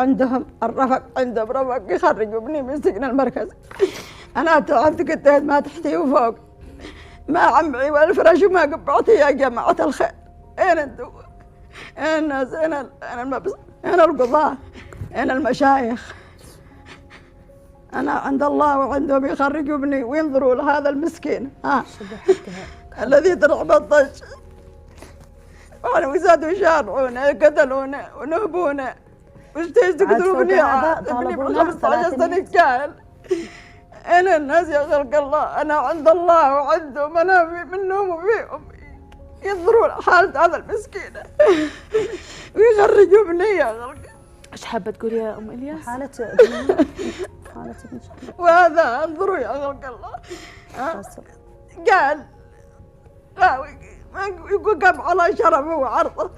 عندهم الرفق، عندهم رفق يخرجوا ابني من سجن المركز. أنا تعبت قلت ما تحتي وفوق، ما عمعي ولا الفراش وما قبعتي يا جماعة الخير. أين أنتم؟ أين الناس؟ أين أين القضاة؟ أين المشايخ؟ أنا عند الله وعندهم يخرجوا ابني وينظروا لهذا المسكين الذي درع بالطش، وأنا وزادوا يشارعونه يقتلونه ونهبونه، وش تقتلوا ابني 15 سنة كامل. أين الناس يا خلق الله؟ أنا عند الله وعندهم، أنا منهم وفيهم ينظرون حالة هذا المسكين ويخرجوا ابني يا خلق. ايش حابة تقول يا أم إلياس؟ حالة وهذا انظروا يا خلق الله. قال يقول قام على شرفه وعرضه.